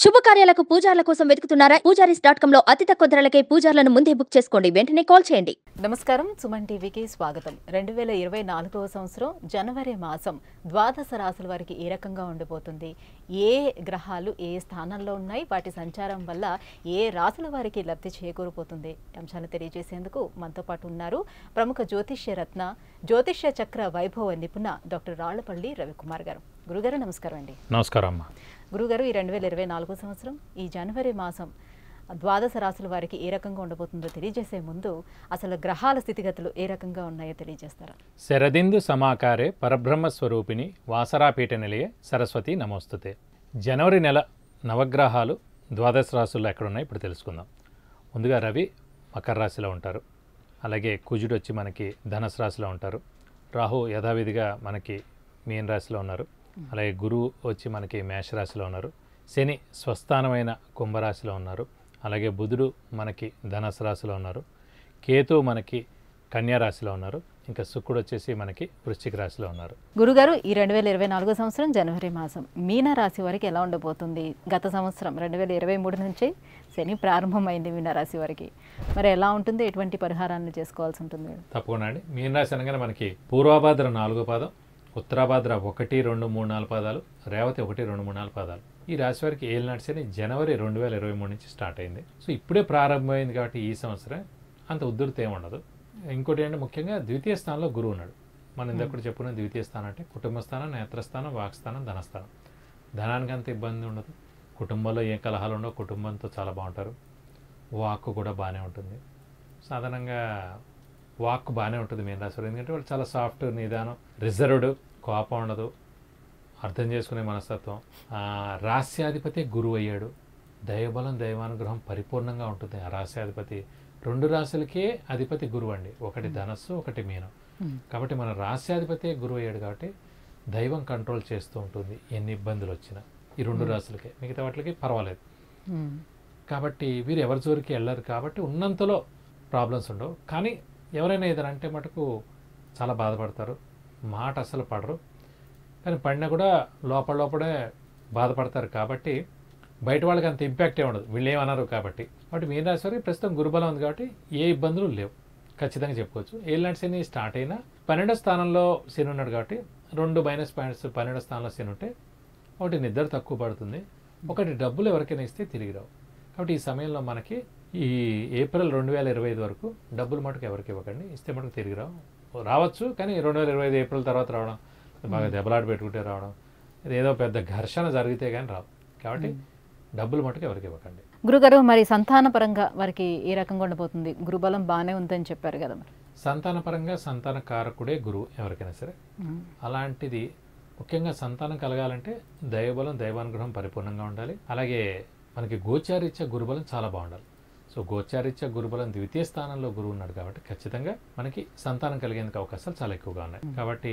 శుభకార్యాలకు పూజార్ల కోసం వెతుకుతున్నారా? పూజారీస్.com లో అతి తక్కువ ధరలకే పూజార్లను ముందే బుక్ చేసుకోండి. వెంటనే కాల్ చేయండి. నమస్కారం, సుమన్ టీవీకి స్వాగతం. 2024వ సంవత్సరం జనవరి మాసం ద్వాదశ రాశుల వారికి ఏ రకంగా ఉండిపోతుంది, ఏ గ్రహాలు ఏ స్థానంలో ఉన్నాయి, వాటి సంచారం వల్ల ఏ రాశుల వారికి లబ్ధి చేకూరిపోతుంది అంశాలు తెలియజేసేందుకు మనతో పాటు ఉన్నారు ప్రముఖ జ్యోతిష్య రత్న, జ్యోతిష్య చక్ర వైభవ నిపుణ డాక్టర్ రాళ్లపల్లి రవికుమార్ గారు. గురుగారు నమస్కారం అండి. నమస్కారం అమ్మా. గురుగారు, ఈ 2024 సంవత్సరం ఈ జనవరి మాసం ద్వాదశ రాశుల వారికి ఏ రకంగా ఉండబోతుందో తెలియజేసే ముందు అసలు గ్రహాల స్థితిగతులు ఏ రకంగా ఉన్నాయో తెలియజేస్తారా? శరదిందు సమాకారే పరబ్రహ్మస్వరూపిణి వాసరాపీఠ నిలయే సరస్వతి నమోస్తుతే. జనవరి నెల నవగ్రహాలు ద్వాదశ రాశుల్లో ఎక్కడున్నాయి ఇప్పుడు తెలుసుకుందాం. ముందుగా రవి మకర రాశిలో ఉంటారు. అలాగే కుజుడు వచ్చి మనకి ధనుసు రాశిలో ఉంటారు. రాహు యథావిధిగా మనకి మీన రాశిలో ఉన్నారు. అలాగే గురువు వచ్చి మనకి మేషరాశిలో ఉన్నారు. శని స్వస్థానమైన కుంభరాశిలో ఉన్నారు. అలాగే బుధుడు మనకి ధనుసు రాశిలో ఉన్నారు. కేతు మనకి కన్యా రాశిలో ఉన్నారు. ఇంకా శుక్రుడు వచ్చేసి మనకి వృశ్చిక రాశిలో ఉన్నారు. గురుగారు, ఈ 2024 సంవత్సరం జనవరి మాసం మీన రాశి వారికి ఎలా ఉండబోతుంది? గత సంవత్సరం 2023 నుంచి శని ప్రారంభమైంది మీన రాశి వారికి. మరి ఎలా ఉంటుంది, ఎటువంటి పరిహారాన్ని చేసుకోవాల్సి ఉంటుంది? తప్పకుండా అండి. మీన రాశి అనగానే మనకి పూర్వభాద్ర 4వ పాదం, ఉత్తరాభాద్ర 1, 2, 3, 4 పాదాలు, రేవతి 1, 2, 3, 4 పాదాలు. ఈ రాశి వారికి ఏలినాటి శని జనవరి 2023 నుంచి స్టార్ట్ అయింది. సో ఇప్పుడే ప్రారంభమైంది కాబట్టి ఈ సంవత్సరం అంత ఉద్ధృతి ఏమి ఉండదు. ఇంకోటి ఏంటంటే ముఖ్యంగా ద్వితీయ స్థానంలో గురువు ఉన్నాడు. మనం ఇందప్పుడు చెప్పుకున్న ద్వితీయ స్థానం అంటే కుటుంబ స్థానం, నేత్రస్థానం, వాక్స్థానం, ధనస్థానం. ధనానికి అంత ఇబ్బంది ఉండదు. కుటుంబంలో ఏ కలహాలు ఉండవు. కుటుంబంతో చాలా బాగుంటారు. వాక్కు కూడా బాగానే ఉంటుంది. సాధారణంగా వాక్ బాగానే ఉంటుంది మీన రాశి వారు. ఎందుకంటే వాళ్ళు చాలా సాఫ్ట్, నిదానం, రిజర్వ్డ్, కోపం ఉండదు, అర్థం చేసుకునే మనస్తత్వం. రాస్యాధిపతి గురువు అయ్యాడు. దైవబలం దైవానుగ్రహం పరిపూర్ణంగా ఉంటుంది. ఆ రాస్యాధిపతి 2 రాశులకే అధిపతి గురువు అండి. ఒకటి ధనస్సు, ఒకటి మీనం. కాబట్టి మన రాస్యాధిపతి గురువు అయ్యాడు కాబట్టి దైవం కంట్రోల్ చేస్తూ ఉంటుంది. ఎన్ని ఇబ్బందులు వచ్చినా ఈ 2 రాశులకే, మిగతా వాటికి పర్వాలేదు. కాబట్టి వీరు ఎవరి జోరికి వెళ్ళరు. కాబట్టి ఉన్నంతలో ప్రాబ్లమ్స్ ఉండవు. కానీ ఎవరైనా ఏదైనా అంటే మటుకు చాలా బాధపడతారు. మాట అసలు పడరు. కానీ పడినా కూడా లోపలే బాధపడతారు. కాబట్టి బయట వాళ్ళకి అంత ఇంపాక్ట్ ఉండదు. వీళ్ళు ఏమన్నారు కాబట్టి. కాబట్టి మీన రాశి వారికి ప్రస్తుతం గురుబలం ఉంది కాబట్టి ఏ ఇబ్బందులు లేవు, ఖచ్చితంగా చెప్పుకోవచ్చు. ఏలినాటి శని స్టార్ట్ అయినా 12వ స్థానంలో శని ఉన్నాడు కాబట్టి 2 మైనస్ పాయింట్స్. 12వ స్థానంలో శని ఉంటే ఒకటి నిద్ర తక్కువ పడుతుంది, ఒకటి డబ్బులు ఎవరికైనా ఇస్తే తిరిగి రావు. కాబట్టి ఈ సమయంలో మనకి ఈ ఏప్రిల్ 2025 వరకు డబ్బులు మటుకు ఎవరికి ఇవ్వకండి. ఇస్తే మటుకు తిరిగి రావచ్చు. కానీ 2025 ఏప్రిల్ తర్వాత రావడం, బాగా దెబ్బలాట పెట్టుకుంటే రావడం, ఏదో పెద్ద ఘర్షణ జరిగితే కానీ రావు. కాబట్టి డబ్బులు మటుకు ఎవరికి ఇవ్వకండి. గురుగారు, మరి సంతాన పరంగా వారికి ఏ రకంగా ఉండబోతుంది? గురుబలం బాగానే ఉందని చెప్పారు కదా. మరి సంతాన పరంగా సంతాన కారకుడే గురువు ఎవరికైనా సరే. అలాంటిది ముఖ్యంగా సంతానం కలగాలంటే దైవబలం దైవానుగ్రహం పరిపూర్ణంగా ఉండాలి. అలాగే మనకి గోచారీత్యా గురుబలం చాలా బాగుండాలి. సో గోచారీత్యా గురుబలం ద్వితీయ స్థానంలో గురువు ఉన్నాడు కాబట్టి ఖచ్చితంగా మనకి సంతానం కలిగేందుకు అవకాశాలు చాలా ఎక్కువగా ఉన్నాయి. కాబట్టి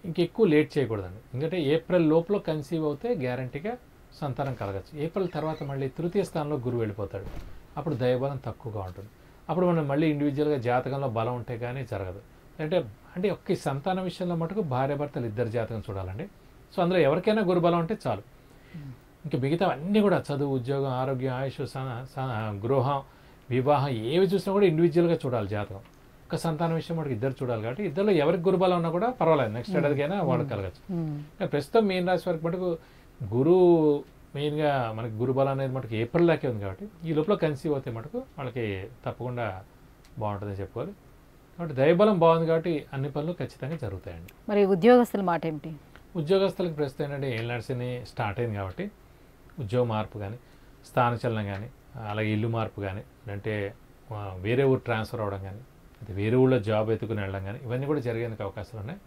ఇంకెక్కువ లేట్ చేయకూడదండి. ఎందుకంటే ఏప్రిల్ లోపల కన్సీవ్ అవుతే గ్యారంటీగా సంతానం కలగచ్చు. ఏప్రిల్ తర్వాత మళ్ళీ తృతీయ స్థానంలో గురువు వెళ్ళిపోతాడు. అప్పుడు దైవబలం తక్కువగా ఉంటుంది. అప్పుడు మనం మళ్ళీ ఇండివిజువల్గా జాతకంలో బలం ఉంటే కానీ జరగదు. అంటే ఒక్క సంతానం విషయంలో మటుకు భార్యాభర్తలు ఇద్దరు జాతకం చూడాలండి. సో అందులో ఎవరికైనా గురుబలం ఉంటే చాలు. ఇంకా మిగతా అన్నీ కూడా చదువు, ఉద్యోగం, ఆరోగ్యం, ఆయుష్, గృహం, వివాహం ఏవి చూసినా కూడా ఇండివిజువల్గా చూడాలి జాతకం. ఒక సంతానం విషయం మనకి ఇద్దరు చూడాలి. కాబట్టి ఇద్దరులో ఎవరికి గురుబలం ఉన్నా కూడా పర్వాలేదు, నెక్స్ట్ ఏడాదికైనా వాడు కలగచ్చు. ప్రస్తుతం మీన రాశి వారికి మటుకు గురువు మెయిన్గా మనకి గురుబలం అనేది మటుకు ఏప్రిల్ దాకే ఉంది. కాబట్టి ఈ లోపల కన్సీవ్ అవుతే మటుకు వాళ్ళకి తప్పకుండా బాగుంటుందని చెప్పుకోవాలి. కాబట్టి దైవబలం బాగుంది కాబట్టి అన్ని పనులు ఖచ్చితంగా జరుగుతాయండి. మరి ఉద్యోగస్తుల మాట ఏమిటి? ఉద్యోగస్తులకు ప్రస్తుతం ఏంటంటే ఏలినాటి శని స్టార్ట్ అయింది కాబట్టి ఉద్యోగ మార్పు కానీ, స్థానచలనం కానీ, అలాగే ఇల్లు మార్పు కానీ, అంటే వేరే ఊరు ట్రాన్స్ఫర్ అవ్వడం కానీ, అయితే వేరే ఊళ్ళో జాబ్ ఎత్తుకుని వెళ్ళడం కానీ, ఇవన్నీ కూడా జరిగేందుకు అవకాశాలు ఉన్నాయి.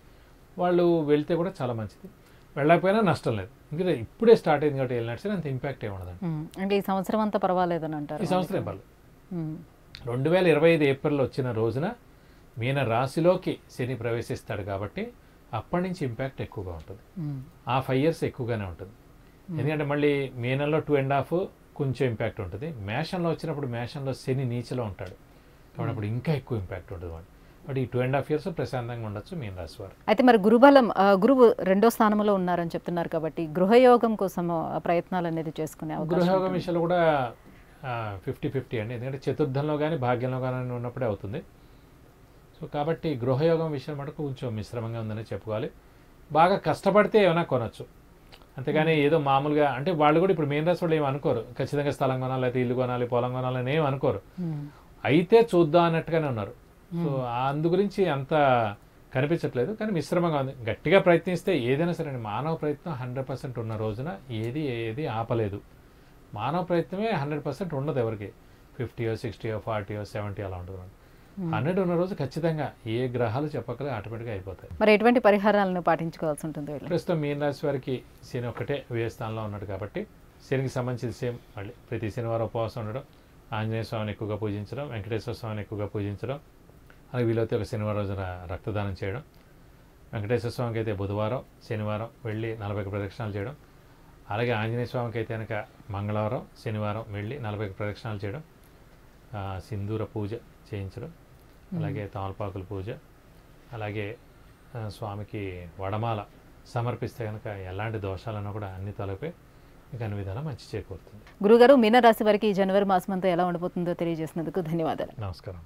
వాళ్ళు వెళ్తే కూడా చాలా మంచిది, వెళ్ళకపోయినా నష్టం లేదు. ఇంకా ఇప్పుడే స్టార్ట్ అయింది కాబట్టి ఏలినాటి శని అంత ఇంపాక్ట్ ఏమి ఉండదండి. అంటే ఈ సంవత్సరం అంతా పర్వాలేదని అంటారు. ఈ సంవత్సరం పర్లేదు. 2025 ఏప్రిల్ వచ్చిన రోజున మీన రాశిలోకి శని ప్రవేశిస్తాడు కాబట్టి అప్పటి నుంచి ఇంపాక్ట్ ఎక్కువగా ఉంటుంది. ఆ 5 years ఎక్కువగానే ఉంటుంది. ఎందుకంటే మళ్ళీ మీనంలో 2.5 కొంచెం ఇంపాక్ట్ ఉంటుంది. మేషంలో వచ్చినప్పుడు మేషంలో శని నీచలో ఉంటాడు కాబట్టి అప్పుడు ఇంకా ఎక్కువ ఇంపాక్ట్ ఉంటుంది. బట్ ఈ 2.5 years ప్రశాంతంగా ఉండొచ్చు మీన రాశి వారు. అయితే మరి గురుబలం గురువు 2వ స్థానంలో ఉన్నారని చెప్తున్నారు కాబట్టి గృహయోగం కోసం ప్రయత్నాలు అనేది చేసుకునే అవకాశం గృహయోగం విషయంలో కూడా 50-50 అండి. ఎందుకంటే చతుర్థంలో కానీ భాగ్యంలో కానీ ఉన్నప్పుడే అవుతుంది. సో కాబట్టి గృహయోగం విషయం మటుకు కొంచెం మిశ్రమంగా ఉందని చెప్పుకోవాలి. బాగా కష్టపడితే ఏమైనా కొనొచ్చు, అంతేగాని ఏదో మామూలుగా అంటే వాళ్ళు కూడా ఇప్పుడు మెయిన్ రాశి వాళ్ళు ఏమి అనుకోరు, ఖచ్చితంగా స్థలం కొనాలి, లేకపోతే ఇల్లు కొనాలి, పొలం కొనాలి అని ఏమి అనుకోరు. అయితే చూద్దాం అన్నట్టుగానే ఉన్నారు. సో అందు గురించి అంత కనిపించట్లేదు, కానీ మిశ్రమంగా ఉంది. గట్టిగా ప్రయత్నిస్తే ఏదైనా సరే, మానవ ప్రయత్నం 100% ఉన్న రోజున ఏది ఆపలేదు. మానవ ప్రయత్నమే 100% ఉండదు ఎవరికి. 50, 60, 40, 70 అలా ఉంటుంది. 100 ఉన్న రోజు ఖచ్చితంగా ఏ గ్రహాలు చెప్పకలే ఆటోమేటిక్గా అయిపోతాయి. మరి ఎటువంటి పరిహారాలను పాటించుకోవాల్సి ఉంటుంది? ప్రస్తుతం మీన రాశి వారికి శని ఒక్కటే వ్యయ స్థానంలో ఉన్నాడు కాబట్టి శనికి సంబంధించిన సేమ్ మళ్ళీ ప్రతి శనివారం ఉపవాసం ఉండడం, ఆంజనేయ స్వామిని ఎక్కువగా పూజించడం, వెంకటేశ్వర స్వామిని ఎక్కువగా పూజించడం, అలాగే వీలైతే ఒక శనివారం రోజున రక్తదానం చేయడం, వెంకటేశ్వర స్వామికి అయితే బుధవారం శనివారం వెళ్ళి 40 ప్రదక్షిణాలు చేయడం, అలాగే ఆంజనేయ స్వామికి అయితే కనుక మంగళవారం శనివారం వెళ్ళి 40 ప్రదక్షిణాలు చేయడం, సింధూర పూజ చేయించడం, అలాగే తమలపాకుల పూజ, అలాగే స్వామికి వడమాల సమర్పిస్తే కనుక ఎలాంటి దోషాలన్నా కూడా అన్ని తొలగిపోయి మీకు అన్ని విధాలా మంచి చేకూరుతుంది. గురుగారు, మీనరాశి వారికి జనవరి మాసం అంతా ఎలా ఉండబోతుందో తెలియజేసినందుకు ధన్యవాదాలు. నమస్కారం.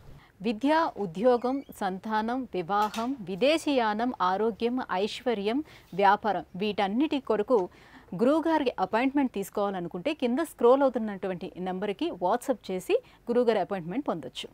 విద్య, ఉద్యోగం, సంతానం, వివాహం, విదేశీయానం, ఆరోగ్యం, ఐశ్వర్యం, వ్యాపారం వీటన్నిటి కొరకు గురువుగారికి అపాయింట్మెంట్ తీసుకోవాలనుకుంటే కింద స్క్రోల్ అవుతున్నటువంటి నెంబర్కి వాట్సాప్ చేసి గురువుగారి అపాయింట్మెంట్ పొందొచ్చు.